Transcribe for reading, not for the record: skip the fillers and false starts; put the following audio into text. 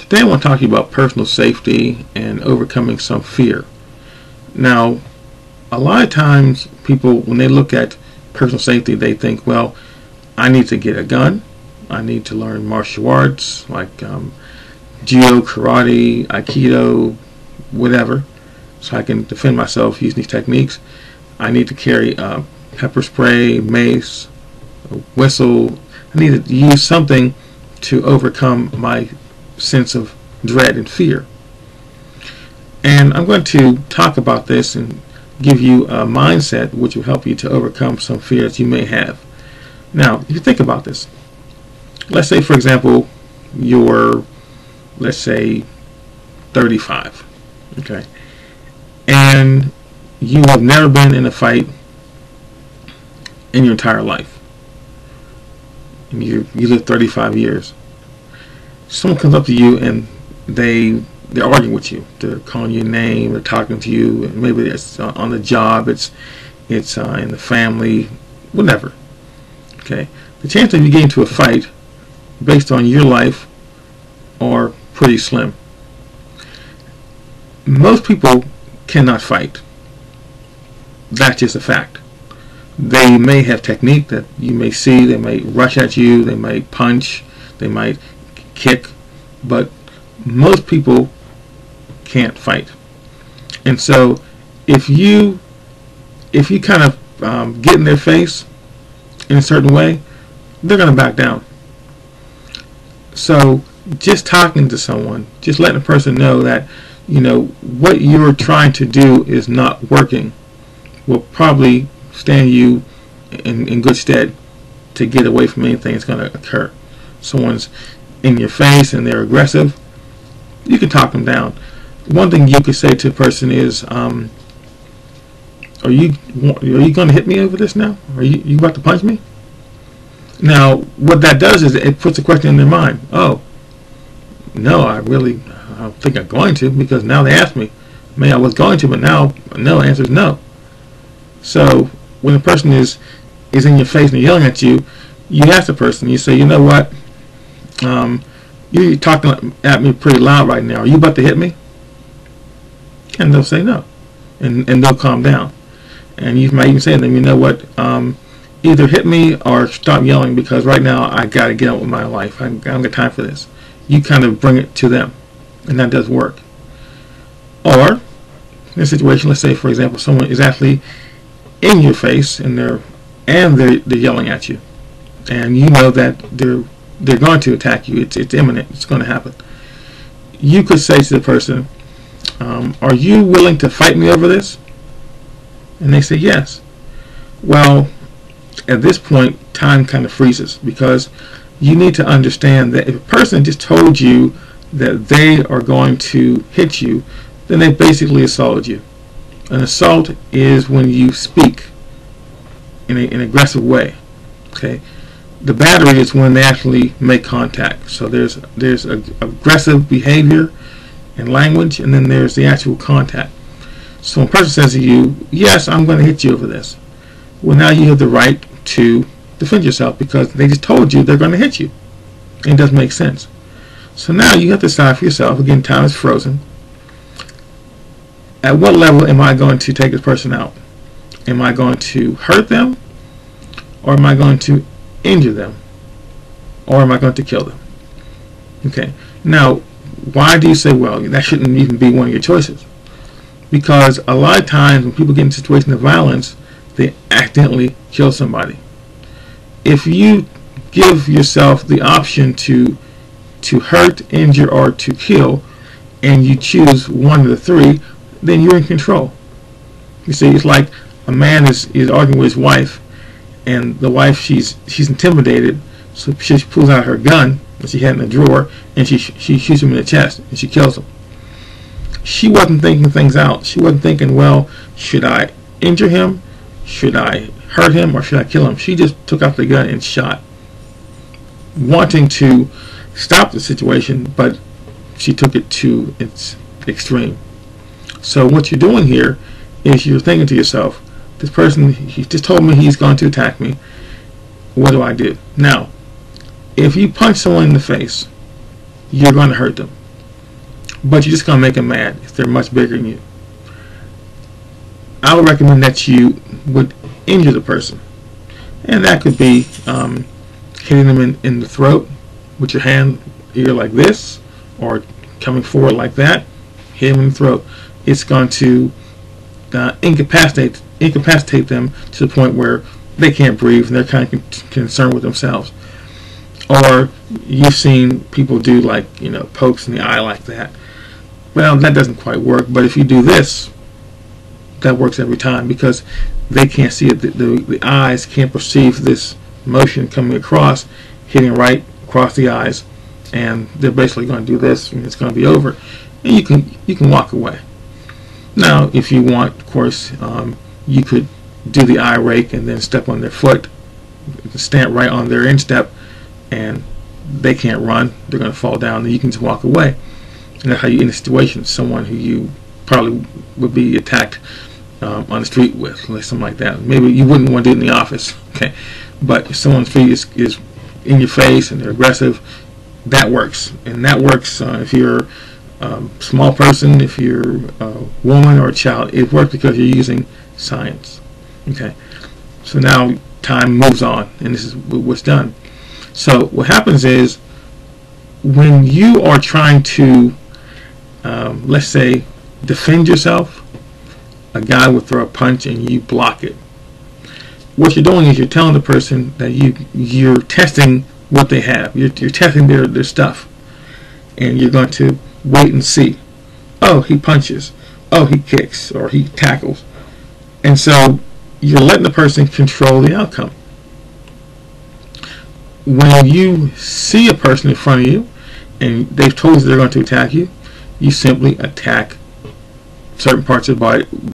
Today I want to talk to you about personal safety and overcoming some fear. Now, a lot of times people, when they look at personal safety, they think, well, I need to get a gun. I need to learn martial arts like judo, karate, aikido, whatever, so I can defend myself using these techniques. I need to carry pepper spray, mace, a whistle. I need to use something to overcome my sense of dread and fear. And I'm going to talk about this and give you a mindset which will help you to overcome some fears you may have. Now, if you think about this, let's say, for example, you're, let's say, 35, okay, and you have never been in a fight in your entire life. And you live 35 years. Someone comes up to you and they're arguing with you. They're calling you a name. They're talking to you. And maybe it's on the job. It's in the family. Whatever. Okay. The chance of you getting into a fight based on your life are pretty slim. Most people cannot fight. That's just a fact. They may have technique that you may see. They may rush at you. They might punch. They might kick. But most people can't fight. And so if you kind of get in their face in a certain way, they're going to back down. So just talking to someone, just letting a person know that, you know, what you're trying to do is not working, will probably stand you in good stead to get away from anything that's going to occur. Someone's in your face and they're aggressive, you can talk them down. One thing you could say to a person is, are you going to hit me over this now? Are you about to punch me? Now, what that does is it puts a question in their mind. Oh, no, I don't think I'm going to, because now they asked me. Maybe I was going to, but now no, answer is no. So when a person is in your face and yelling at you, you ask the person, you say, you know what, you're talking at me pretty loud right now. Are you about to hit me? And they'll say no, and they'll calm down. And you might even say to them, you know what, either hit me or stop yelling, because right now I got to get on with my life. I don't got time for this. You kind of bring it to them, and that does work. Or in a situation, let's say, for example, someone is actually in your face and they're yelling at you, and you know that they're going to attack you. It's imminent. It's going to happen. You could say to the person, are you willing to fight me over this? And they say yes. Well, at this point, time kind of freezes, because you need to understand that if a person just told you that they are going to hit you, then they basically assaulted you. An assault is when you speak in an aggressive way. Okay. The battery is when they actually make contact. So there's aggressive behavior and language, and then there's the actual contact. So when a person says to you, yes, I'm going to hit you over this, well, now you have the right to defend yourself, because they just told you they're going to hit you. And it doesn't make sense. So now you have to decide for yourself. Again, time is frozen. At what level am I going to take this person out? Am I going to hurt them, or am I going to injure them, or am I going to kill them? Okay. Now, why do you say, well, that shouldn't even be one of your choices? Because a lot of times when people get in situations of violence, they accidentally kill somebody. If you give yourself the option to hurt, injure, or to kill, and you choose one of the three, then you're in control. You see, it's like a man is arguing with his wife, and the wife, she's intimidated, so she pulls out her gun that she had in the drawer, and she shoots him in the chest, and she kills him. She wasn't thinking things out. She wasn't thinking, well, should I injure him? Should I hurt him, or should I kill him? She just took out the gun and shot, wanting to stop the situation, but she took it to its extreme. So what you're doing here is you're thinking to yourself, this person, he just told me he's going to attack me. What do I do? Now, if you punch someone in the face, you're going to hurt them. but you're just going to make them mad if they're much bigger than you. I would recommend that you would injure the person, and that could be hitting them in the throat with your hand, either like this or coming forward like that. Hit them in the throat. It's going to incapacitate them to the point where they can't breathe and they're kind of concerned with themselves. Or you've seen people do, like, pokes in the eye like that. Well, that doesn't quite work, but if you do this, that works every time, because they can't see it. The eyes can't perceive this motion coming across, hitting right across the eyes, and they're basically going to do this, and it's going to be over, and you can walk away. Now, if you want, of course, you could do the eye rake and then step on their foot, stand right on their instep, and they can't run. They're going to fall down, and you can just walk away. And that's how you end a situation. Someone who you probably would be attacked on the street with, like something like that. Maybe you wouldn't want to do it in the office, okay? But if someone's feet is in your face and they're aggressive, that works. And that works if you're a small person, if you're a woman or a child. It works because you're using science, okay? So now time moves on, and this is what's done. So what happens is, when you are trying to, let's say, defend yourself, a guy will throw a punch and you block it. What you're doing is you're telling the person that you're testing what they have. You're testing their stuff, and you're going to wait and see. Oh, he punches. Oh, he kicks, or he tackles. And so you're letting the person control the outcome. When you see a person in front of you and they've told you they're going to attack you, you simply attack certain parts of the body,